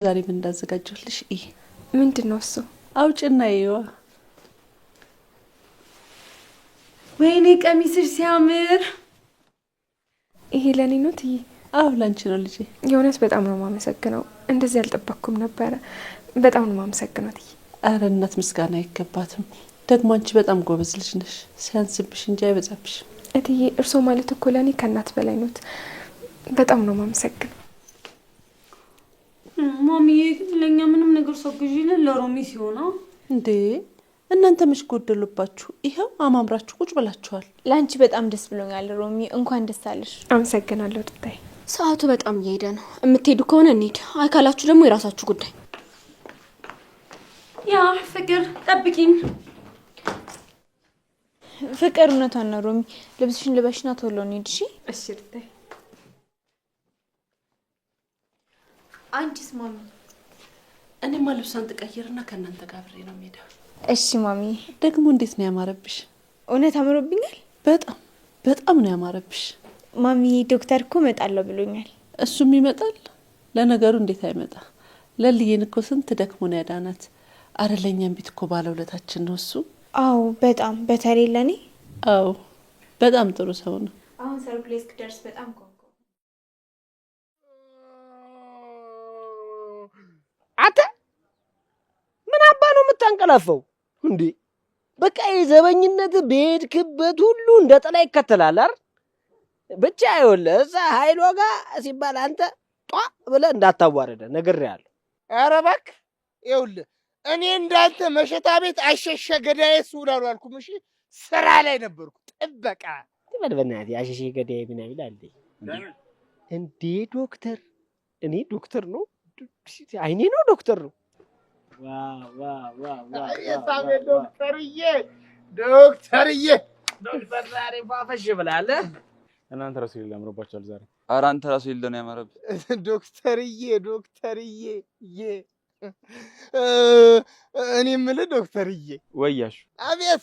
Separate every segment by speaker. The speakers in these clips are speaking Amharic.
Speaker 1: ዛሬ ምን እንዳዘጋጀሁልሽ እይ።
Speaker 2: ምንድነው እሱ?
Speaker 1: አውጭና ይዋ።
Speaker 2: ወይኔ ቀሚስሽ ሲያምር! ይሄ ለኔ ነው ትይ?
Speaker 1: አዎ ላንቺ ነው ልጄ።
Speaker 2: የእውነት በጣም ነው ማመሰግነው። እንደዚህ አልጠበቅኩም ነበረ። በጣም ነው ማመሰግነው ትይ።
Speaker 1: አረ እናት ምስጋና አይገባትም። ደግሞ አንቺ በጣም ጎበዝ ልጅ ነሽ። ሲያንስብሽ እንጂ አይበዛብሽ።
Speaker 2: እትዬ እርሶ ማለት እኮ ለኔ ከእናት በላይ ኖት። በጣም ነው ማመሰግነው።
Speaker 3: ማሚዬ ግን ለኛ ምንም ነገር ሰግዢልን ለሮሚ ሲሆን
Speaker 1: እንዴ እናንተ ምሽ ጎደሉባችሁ? ይሄው አማምራችሁ ቁጭ ብላችኋል።
Speaker 4: ላንቺ በጣም ደስ ብሎኛል ሮሚ፣ እንኳን ደስ አለሽ።
Speaker 2: አመሰግናለሁ ጥታይ።
Speaker 4: ሰዓቱ በጣም እየሄደ ነው። የምትሄዱ ከሆነ እንሂድ፣ አይካላችሁ ደግሞ የራሳችሁ ጉዳይ።
Speaker 3: ያ ፍቅር ጠብቂኝ።
Speaker 4: ፍቅር እውነቷን ነው ሮሚ። ልብስሽን ልበሽና ቶሎ እንሂድ እሺ?
Speaker 2: እሺ ጥታይ።
Speaker 4: አንቺስ ማሚ?
Speaker 1: እኔማ ልብሷን ትቀይርና ከእናንተ ጋር አብሬ ነው የምሄደው።
Speaker 4: እሺ ማሚ።
Speaker 1: ደግሞ እንዴት ነው ያማረብሽ?
Speaker 4: እውነት አምሮብኛል።
Speaker 1: በጣም ነው ያማረብሽ
Speaker 4: ማሚ። ዶክተር እኮ እመጣለሁ ብሎኛል።
Speaker 1: እሱም ይመጣል። ለነገሩ እንዴት አይመጣ? ለልዬን እኮ ስንት ደክሞ ነው ያዳናት። አረ ለኛም ቢት እኮ ባለውለታችን ነው እሱ።
Speaker 4: አዎ በጣም በተለይ ለኔ።
Speaker 1: አዎ በጣም ጥሩ ሰው ነው።
Speaker 4: አሁን ሰርፕራይዝ ደርስ በጣም ቆንጆ።
Speaker 5: አተ ምን አባ ነው የምታንቀላፈው እንዴ? በቃ የዘበኝነት በሄድክበት ሁሉ እንደ ጥላ ይከተላል አይደል? ብቻ ይኸውልህ እዛ ኃይሏ ጋር ሲባል አንተ ጧ ብለህ እንዳታዋረደ ነግሬሃለሁ። ኧረ እባክህ ይኸውልህ እኔ እንዳንተ መሸታ ቤት አሸሸ ገዳዬ ስውላሉ አልኩም። እሺ ስራ ላይ ነበርኩ። ጥበቃ በልበናት አሸሸ ገዳዬ ምን ይላል እንዴ? ዶክተር እኔ ዶክተር ነው አይኔ ነው ዶክተር ነው። የሳሜ ዶክተርዬ ዶክተር ዛሬ ፋፈሽ ብላለህ።
Speaker 6: እናንተ ራሱ ይል ያምሮባችኋል ዛሬ።
Speaker 7: ኧረ አንተ ራሱ ይል ነው ያማረብ።
Speaker 5: ዶክተርዬ እኔ የምልህ ዶክተርዬ
Speaker 6: ወያሹ።
Speaker 5: አቤት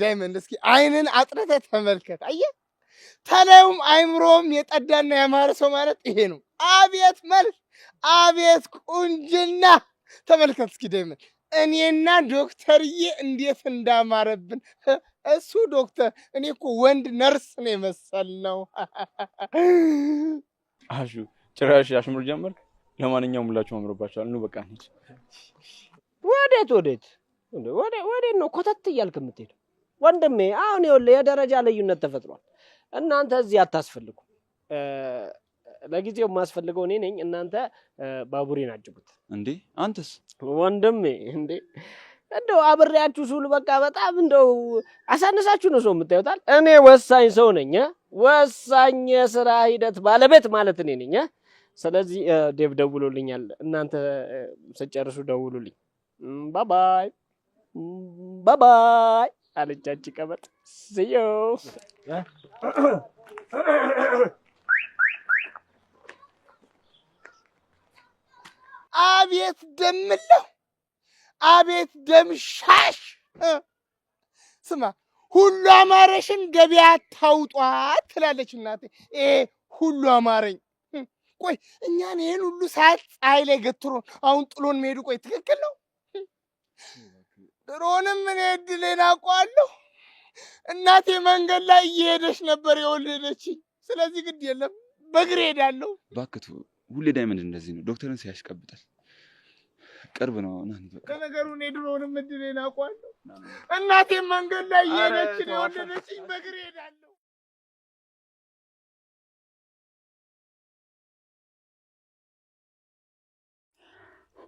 Speaker 5: ዳይመንድ፣ እስኪ አይንን አጥርተህ ተመልከት። አየህ ተላዩም አይምሮም የጠዳና ያማረ ሰው ማለት ይሄ ነው። አቤት መልክ፣ አቤት ቁንጅና። ተመልከት እስኪ ዳይመንድ፣ እኔና ዶክተርዬ እንዴት እንዳማረብን። እሱ ዶክተር፣ እኔ እኮ ወንድ ነርስ ነው የመሰልነው።
Speaker 6: አሹ ጭራሽ አሽሙር ጀመርክ። ለማንኛውም ሁላችሁም አምሮባችኋል። ኑ በቃ እንሂድ።
Speaker 5: ወዴት ነው ኮተት እያልክ የምትሄደው? ወንድሜ አሁን ይኸውልህ የደረጃ ልዩነት ተፈጥሯል። እናንተ እዚህ አታስፈልጉ። ለጊዜው የማስፈልገው እኔ ነኝ። እናንተ ባቡሬን አጅቡት።
Speaker 7: እንዴ አንተስ?
Speaker 5: ወንድሜ እንዴ እንደው አብሬያችሁ ሱሉ በቃ በጣም እንደው አሳነሳችሁ ነው ሰው የምታዩታል። እኔ ወሳኝ ሰው ነኝ። ወሳኝ የሥራ ሂደት ባለቤት ማለት እኔ ነኝ። ስለዚህ ዴቭ ደውሎልኛል። እናንተ ስጨርሱ ደውሉልኝ። ባባይ አለቻች ቀበጥ ሲዮ። አቤት ደምለው፣ አቤት ደምሻሽ። ስማ ሁሉ አማረሽን ገበያ ታውጧት ትላለች እናቴ። ሁሉ አማረኝ። ቆይ እኛን ይሄን ሁሉ ሰዓት ፀሐይ ላይ ገትሮን አሁን ጥሎን መሄዱ ቆይ ትክክል ነው? ድሮንም እኔ እድሌን አውቀዋለሁ። እናቴ መንገድ ላይ እየሄደች ነበር የወለደችኝ። ስለዚህ ግድ የለም በእግሬ ሄዳለሁ።
Speaker 7: ባክቱ ሁሌ ዳይመንድ እንደዚህ ነው፣ ዶክተርን ሲያሽቀብጣል። ቅርብ ነው በቃ
Speaker 5: ከነገሩ እኔ ድሮንም እድሌን አውቀዋለሁ። እናቴ መንገድ ላይ እየሄደች ነው የወለደችኝ፣ በእግሬ ሄዳለሁ።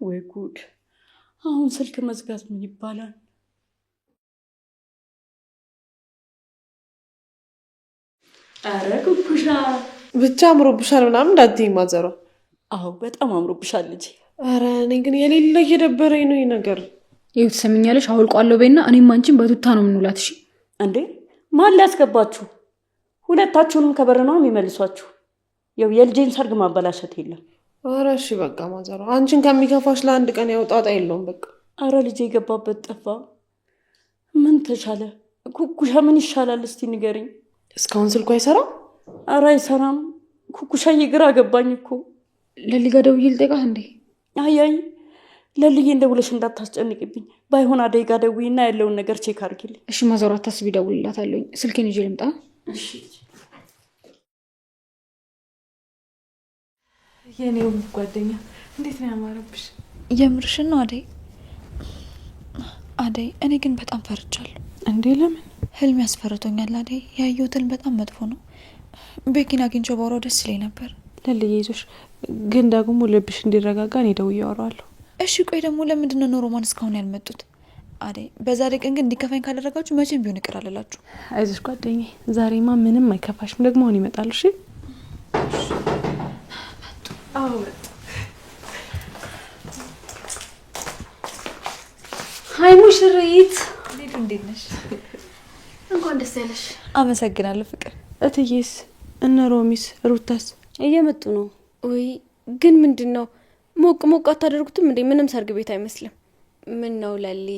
Speaker 3: ወይ ጉድ! አሁን ስልክ መዝጋት ምን ይባላል? አረ ኩኩሻ
Speaker 1: ብቻ አምሮብሻል ምናምን እንዳትዪ ማዘሯ።
Speaker 3: አዎ በጣም አምሮብሻል ልጄ።
Speaker 1: አረ እኔ ግን የሌለ እየደበረኝ ነው ይሄ ነገር።
Speaker 8: ይኸው ትሰሚኛለሽ፣ አውልቋለሁ በይና እኔም አንቺን በቱታ ነው የምንውላት። እሺ
Speaker 3: እንዴ ማን ሊያስገባችሁ? ሁለታችሁንም ከበር ነው የሚመልሷችሁ። ያው የልጄን ሰርግ ማበላሸት የለም።
Speaker 1: አረ እሺ በቃ ማዘሯ፣ አንቺን ከሚከፋሽ ለአንድ ቀን ያውጣጣ የለውም በቃ።
Speaker 3: አረ ልጄ የገባበት ጠፋ። ምን ተቻለ? ኩኩሻ ምን ይሻላል እስቲ ንገሪኝ።
Speaker 1: እስካሁን ስልኩ አይሰራም?
Speaker 3: አረ አይሰራም። ኩኩሻዬ ግራ ገባኝ እኮ።
Speaker 8: ለሊጋ ደውዬ ልጠይቃት እንዴ?
Speaker 3: አያይ ለልዬን ደውለሽ እንዳታስጨንቅብኝ። ባይሆን አደይ ጋ ደውይና ያለውን ነገር ቼክ አድርጊልኝ።
Speaker 8: እሺ ማዘሯ አታስቢ፣ እደውልላታለሁኝ። ስልኬን ይዤ ልምጣ?
Speaker 3: እሺ።
Speaker 1: የኔው ጓደኛ እንዴት ነው ያማረብሽ?
Speaker 9: የምርሽን ነው አደይ? አደይ እኔ ግን በጣም ፈርቻለሁ።
Speaker 1: እንዴ ለምን?
Speaker 9: ህልም ያስፈርቶኛል አደይ። ያየሁት ህልም በጣም መጥፎ ነው። ቤኪን አግኝቼው ባወራው ደስ ይለኝ ነበር።
Speaker 1: ለልዬ ይዞሽ ግን ደግሞ ልብሽ እንዲረጋጋ እኔ ደውዬ አወራዋለሁ።
Speaker 9: እሺ ቆይ ደግሞ ለምንድን ነው ሮማን እስካሁን ያልመጡት? አደይ በዛሬ ቀን ግን እንዲከፋኝ ካላደረጋችሁ መቼም ቢሆን ይቅር አልላችሁ።
Speaker 1: አይዞሽ ጓደኛዬ፣ ዛሬማ ምንም አይከፋሽም። ደግሞ አሁን ይመጣሉ። እሺ አዎ መጡ።
Speaker 3: ሀይ ሙሽሪት፣
Speaker 9: እንዴት ነሽ?
Speaker 4: እንኳን ደስ ያለሽ።
Speaker 9: አመሰግናለሁ ፍቅር።
Speaker 1: እትዬስ እነ ሮሚስ ሩታስ
Speaker 4: እየመጡ ነው ወይ? ግን ምንድን ነው ሞቅ ሞቅ አታደርጉትም እንዴ? ምንም ሰርግ ቤት አይመስልም። ምን ነው ለሊ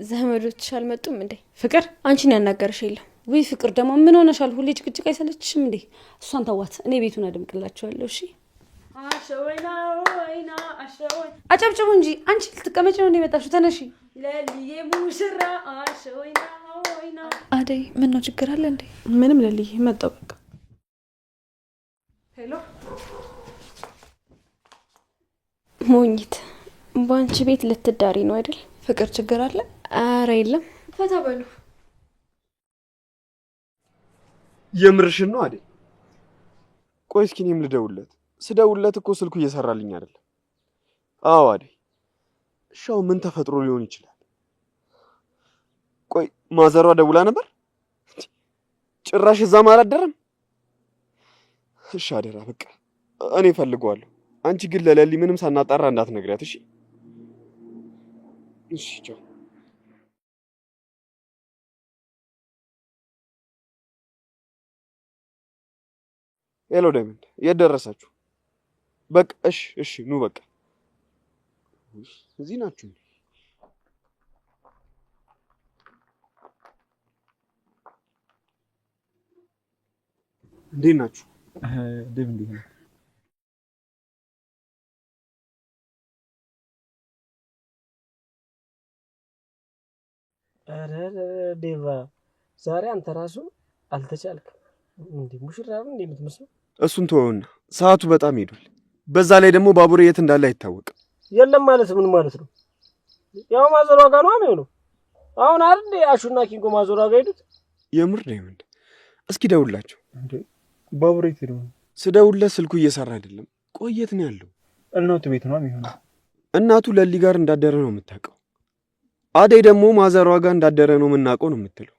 Speaker 4: ዘመዶችሽ አልመጡም እንዴ?
Speaker 1: ፍቅር
Speaker 4: አንቺን ያናገርሽ የለም ወይ? ፍቅር ደግሞ ምን ሆነሻል? ሁሌ ጭቅጭቅ አይሰለችሽም እንዴ? እሷን ተዋት፣ እኔ ቤቱን አደምቅላችኋለሁ። እሺ
Speaker 3: አጨብጭቡ እንጂ አንቺ ልትቀመጭ ነው የመጣሽው? ተነሺ ለልዬ ሙሽራ አሸወይና ወይና።
Speaker 9: አደይ ምን ነው ችግር አለ እንዴ?
Speaker 1: ምንም ለልዬ መጣው በቃ።
Speaker 3: ሄሎ
Speaker 4: ሞኝት፣ በአንቺ ቤት ልትዳሪ ነው አይደል?
Speaker 9: ፍቅር ችግር አለ?
Speaker 4: አረ የለም፣ ፈታ በሉ።
Speaker 10: የምርሽን ነው አይደል? ቆይ እስኪ እኔም ልደውልለት። ስደውልለት እኮ ስልኩ እየሰራልኝ አይደለም። አዎ አይደል? ሻው ምን ተፈጥሮ ሊሆን ይችላል? ቆይ ማዘሯ ደውላ ነበር? ጭራሽ እዛም አላደረም? እሺ አደራ በቃ እኔ ፈልገዋለሁ። አንቺ ግን ለለሊ ምንም ሳናጣራ እንዳትነግሪያት እሺ? እሺ ቻው። ሄሎ ዳይመንድ፣ የት ደረሳችሁ? በቃ እሺ እሺ ኑ በቃ እዚህ ናችሁ። እንዴት ናችሁ?
Speaker 6: ዴቭ እንዴት ነው?
Speaker 5: ኧረ ዴቫ ዛሬ አንተ ራሱ አልተቻልክም። እንዴ ሙሽራ ነው እንዴ የምትመስለው?
Speaker 10: እሱን ተወውና ሰዓቱ በጣም ሄዷል። በዛ ላይ ደግሞ ባቡሬ የት እንዳለ አይታወቅም።
Speaker 5: የለም ማለት ምን ማለት ነው? ያው ማዘሯ ጋር ነው የሚሆነው። አሁን አይደል አሹና ኪንጎ ማዘሯ ጋር ሄዱት?
Speaker 10: የምር ዳይመንድ፣ እስኪ ደውላቸው።
Speaker 6: እንዴ ባቡሬ የት ሄዶ ነው?
Speaker 10: ስደውልለት ስልኩ እየሰራ አይደለም። ቆየት ነው ያለው።
Speaker 6: እናቱ ቤት ነው የሚሆነው።
Speaker 10: እናቱ ለሊ ጋር እንዳደረ ነው የምታውቀው። አደይ ደግሞ ማዘሯ ጋር እንዳደረ ነው የምናውቀው ነው የምትለው።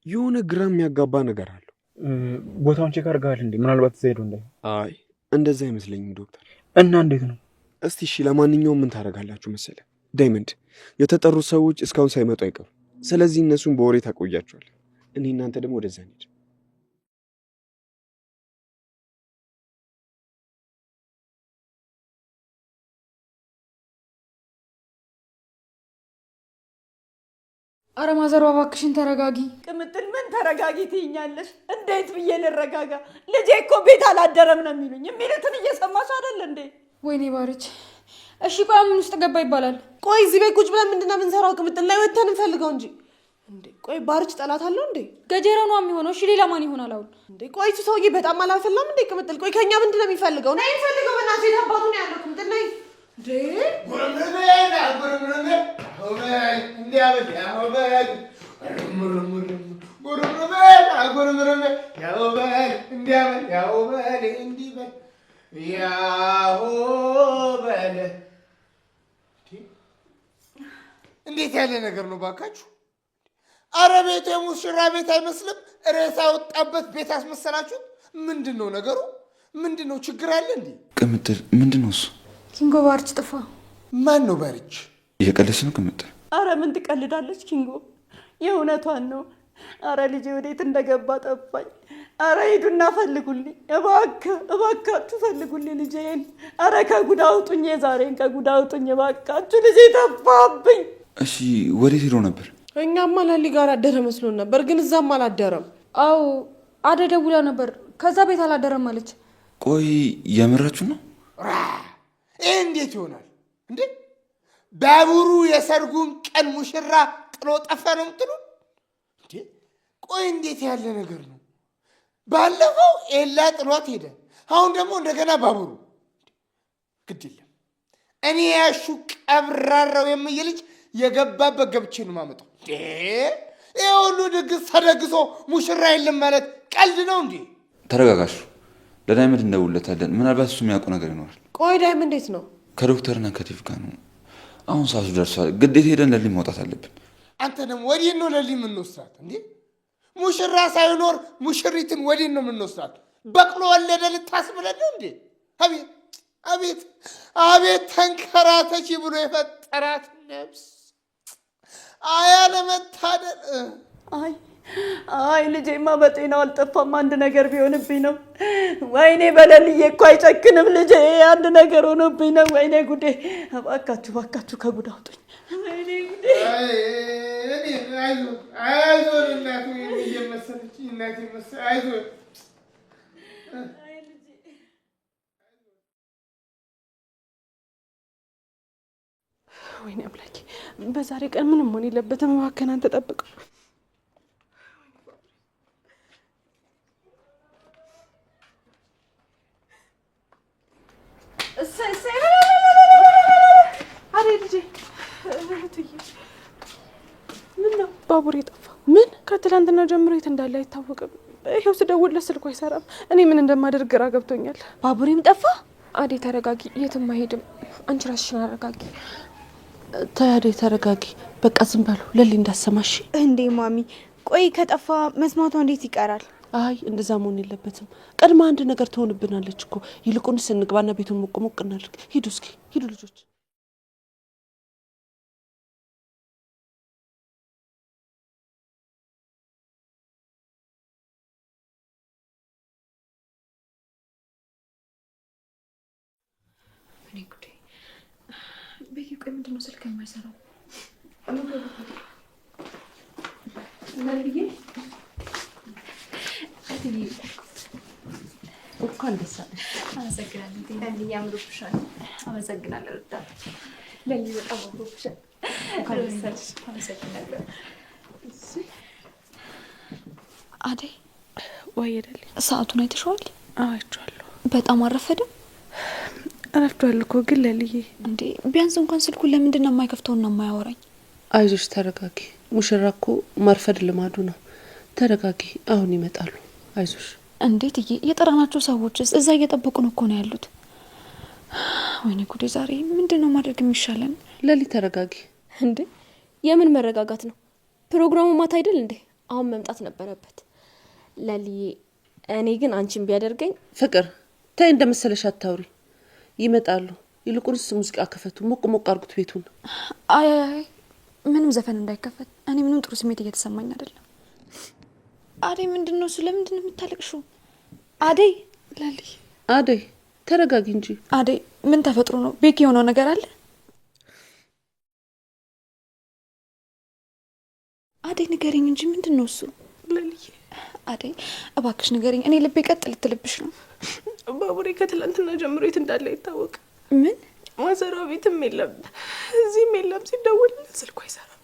Speaker 10: የሆነ ግራ የሚያጋባ ነገር አለው።
Speaker 6: ቦታውን ቼክ አድርገሃል እንዴ? ምናልባት እዛ ሄዶ እንዳይ።
Speaker 10: አይ እንደዛ አይመስለኝም ዶክተር።
Speaker 6: እና እንዴት ነው?
Speaker 10: እስቲ እሺ ለማንኛውም ምን ታደርጋላችሁ መሰለ ዳይመንድ፣ የተጠሩት ሰዎች እስካሁን ሳይመጡ አይቀሩ። ስለዚህ እነሱን በወሬ ታቆያቸዋል። እኔ እናንተ ደግሞ ወደዛ እንሂድ።
Speaker 8: አረ ማዘሯ እባክሽን ተረጋጊ።
Speaker 3: ቅምጥል ምን ተረጋጊ ትይኛለሽ? እንዴት ብዬ ልረጋጋ? ልጄ እኮ ቤት አላደረም ነው የሚሉኝ። የሚሉትን እየሰማሽ አይደል እንዴ?
Speaker 8: ወይኔ ባርች። እሺ ቆይ ምን ውስጥ ገባ ይባላል?
Speaker 1: ቆይ እዚህ ቤት ቁጭ ብለን ምንድነው የምንሰራው? ቅምጥል ላይ ወተን እንፈልገው እንጂ እንዴ። ቆይ ባርች ጠላት አለው እንዴ?
Speaker 8: ገጀራ ነው የሚሆነው። እሺ ሌላ ማን ይሆናል አሁን?
Speaker 1: እንዴ ቆይ እሱ ሰውዬ በጣም አላፈላም እንዴ? ቅምጥል ቆይ ከኛ ምንድነው የሚፈልገው? ነይ እንፈልገው በእናትህ። የታባቱ ነው ያለው? ቅምጥል ነይ እንዴ።
Speaker 11: እንዴት ያለ ነገር ነው ባካችሁ? አረ ቤቱ የሙሽራ ቤት አይመስልም። ሬሳ ወጣበት ቤት አስመሰላችሁት። ምንድን ነው ነገሩ? ምንድን ነው ችግር አለ እንዴ?
Speaker 7: ቅምጥል ምንድን ነው እሱ?
Speaker 8: ኪንጎ ባርች ጥፋ።
Speaker 11: ማን ነው ባርች?
Speaker 7: እየቀለድሽ ነው ቅምጥል?
Speaker 3: አረ ምን ትቀልዳለች ኪንጎ፣ የእውነቷን ነው። አረ ልጄ ወዴት እንደገባ ጠፋኝ። አረ ሂዱና ፈልጉልኝ፣ እባካችሁ ፈልጉልኝ ልጄን። አረ ከጉዳ አውጡኝ፣ የዛሬን ከጉዳ አውጡኝ እባካችሁ፣ ልጄ ጠፋብኝ።
Speaker 7: እሺ ወዴት ሄዶ ነበር?
Speaker 1: እኛማ ለሊ ጋር አደረ መስሎን ነበር፣ ግን እዛም አላደረም።
Speaker 8: አዎ አደይ ደውላ ነበር፣ ከዛ ቤት አላደረም አለች።
Speaker 7: ቆይ የምራችሁ ነው?
Speaker 11: ይሄ እንዴት ይሆናል እንዴ? ባቡሩ የሰርጉን ቀን ሙሽራ ጥሎ ጠፋ ነው የምትሉ እንዴ? ቆይ እንዴት ያለ ነገር ነው? ባለፈው ኤላ ጥሏት ሄደ። አሁን ደግሞ እንደገና ባቡሩ። ግድ የለም እኔ ያሹ ቀብራራው የምዬ ልጅ የገባበት ገብቼ ነው የማመጣው። ይሄ ሁሉ ድግስ ተደግሶ ሙሽራ የለም ማለት ቀልድ ነው እንዴ?
Speaker 7: ተረጋጋሹ። ለዳይመንድ እንደውለታለን። ምናልባት እሱ የሚያውቁ ነገር ይኖራል።
Speaker 1: ቆይ ዳይመንድ እንዴት ነው?
Speaker 7: ከዶክተርና ከቲፍ ጋር ነው። አሁን ሰዓቱ ደርሷል። ግዴታ ሄደን ለሊ መውጣት አለብን።
Speaker 11: አንተ ደግሞ ወዴት ነው ለሊ የምንወስዳት እንዴ? ሙሽራ ሳይኖር ሙሽሪትን ወዴት ነው የምንወስዳት? በቅሎ ወለደ ልታስብለን ነው እንዴ? አቤት አቤት አቤት ተንከራተቺ ብሎ የፈጠራት ነፍስ አያለመታደል።
Speaker 3: አይ ልጄማ በጤናው አልጠፋም። አንድ ነገር ቢሆንብኝ ነው። ወይኔ በለልዬ እኮ አይጨክንም ልጄ። አንድ ነገር ሆኖብኝ ነው። ወይኔ ጉዴ! እባካችሁ ከጉድ አውጡኝ። ወይኔ ጉዴ!
Speaker 11: አይዞን እናቱ እየመሰለች እናቴ መሰለ አይዞን።
Speaker 1: ወይኔ አምላኬ! በዛሬ ቀን ምንም ሆን የለበትም። እባክህን አንተ ጠብቀው። ምነው ባቡሬ ጠፋ? ምን? ከትላንትና ጀምሮ የት እንዳለ አይታወቅም። ይኸው ስደውልለት ስልኩ አይሰራም። እኔ ምን እንደማደርግ ግራ ገብቶኛል።
Speaker 2: ባቡሬም ጠፋ? አዴ ተረጋጊ፣ የትም አይሄድም። አንቺ ራስሽን አረጋጊ።
Speaker 1: ተያዴ ተረጋጊ። በቃ ዝም በሉ ለሊ እንዳሰማሽ።
Speaker 9: እንዴ ማሚ፣ ቆይ ከጠፋ መስማቷ እንዴት ይቀራል?
Speaker 1: አይ እንደዛ መሆን የለበትም። ቀድማ አንድ ነገር ትሆንብናለች እኮ። ይልቁንስ እንግባና ቤቱን ሞቅ ሞቅ እናድርግ። ሂዱ እስኪ ሂዱ ልጆች።
Speaker 9: እኔ ጉዴ! ቤኪ ቆይ ምንድን ነው ስልክ የማይሰራው?
Speaker 1: ለልዬ እንኳን ደስ አለሽ።
Speaker 9: አመሰግናለሁ። ለልዬ አምሮብሻል። አመሰግናለሁ። ሩታ ለልዬ በጣም አምሮብሻል። እንኳን ደስ አለሽ። አመሰግናለሁ። አደይ
Speaker 1: ወይ አይደል?
Speaker 9: ሰዓቱን አይተሽዋል?
Speaker 1: አይቼዋለሁ።
Speaker 9: በጣም አረፈደም?
Speaker 1: አረፍዷል እኮ ግን ለልዬ
Speaker 9: እንዴ ቢያንስ እንኳን ስልኩን ለምንድን ነው የማይከፍተውና የማያወራኝ?
Speaker 1: አይዞሽ ተረጋጊ። ሙሽራ እኮ ማርፈድ ልማዱ ነው። ተረጋጊ፣ አሁን ይመጣሉ። አይዞሽ።
Speaker 9: እንዴት የጠራናቸው ሰዎችስ እዛ እየጠበቁን እኮ ነው ያሉት። ወይኔ ጉዴ! ዛሬ ምንድን ነው ማድረግ የሚሻለን?
Speaker 1: ለሊ ተረጋጊ።
Speaker 4: እንዴ የምን መረጋጋት ነው? ፕሮግራሙ ማታ አይደል እንዴ? አሁን መምጣት ነበረበት። ለልዬ እኔ ግን አንቺን ቢያደርገኝ።
Speaker 1: ፍቅር ተይ፣ እንደመሰለሽ አታውሪ። ይመጣሉ። ይልቁንስ ሙዚቃ ከፈቱ፣ ሞቅ ሞቅ አድርጉት ቤቱን።
Speaker 9: አይ ምንም ዘፈን እንዳይከፈት። እኔ ምንም ጥሩ ስሜት እየተሰማኝ አይደለም። አደይ ምንድን ነው እሱ? ለምንድን ነው የምታለቅሽው? አደይ
Speaker 1: ለሊ፣ አደይ ተረጋጊ እንጂ።
Speaker 9: አደይ ምን ተፈጥሮ ነው? ቤኪ የሆነው ነገር አለ? አደይ ንገሪኝ እንጂ ምንድን ነው እሱ?
Speaker 1: ለሊ
Speaker 9: አደይ እባክሽ ንገሪኝ። እኔ ልቤ ቀጥ ልትልብሽ ነው።
Speaker 1: ባቡሬ ከትላንትና ጀምሮ የት እንዳለ አይታወቅ።
Speaker 9: ምን?
Speaker 1: ማዘሯ ቤትም የለም እዚህም የለም። ሲደውልለት ስልኩ አይሰራም።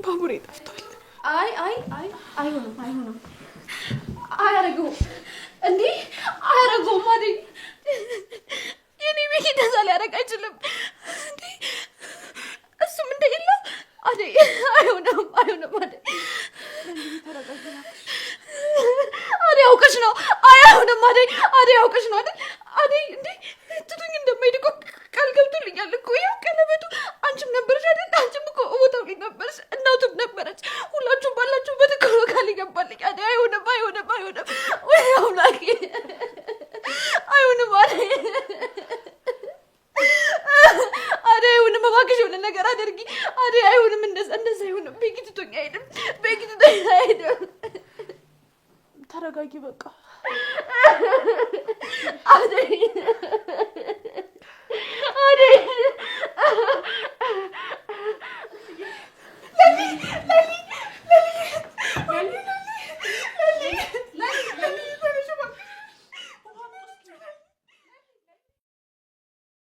Speaker 1: ባቡሬ ጠፍቷል።
Speaker 4: አይሆንም አያረገውም። እንዴ አያረገውም። አደይ የኔ ቤት እንደዛ ሊያደርግ አይችልም። እንዴ እሱም እንደሌለ አደይ አይሆንም። አደይ አውቀሽ ነው። አይሆንም። አደይ አውቀሽ ነው አይደል? አደይ እንዴ ትቱኝ እንደማይሄድ እኮ ቃል ገብቶልኛል እኮ። ያው ቀለበቱ አንቺም ነበረሽ አይደል? አንቺም እኮ ቦታው ላይ ነበረች፣ እናቱም ነበረች። ሁላችሁም ባላችሁበት እኮ ነው ቃል ይገባልኝ። አደይ አይሆንም። ወይ አምላኬ አይሆንም። አደይ አይሆንም። እባክሽ የሆነ ነገር አድርጊ። አደይ አይሆንም። እንደዛ አይሆንም። ቤኪ ትቶኝ አይሄድም።
Speaker 1: ተረጋጊ በቃ።
Speaker 4: አደይ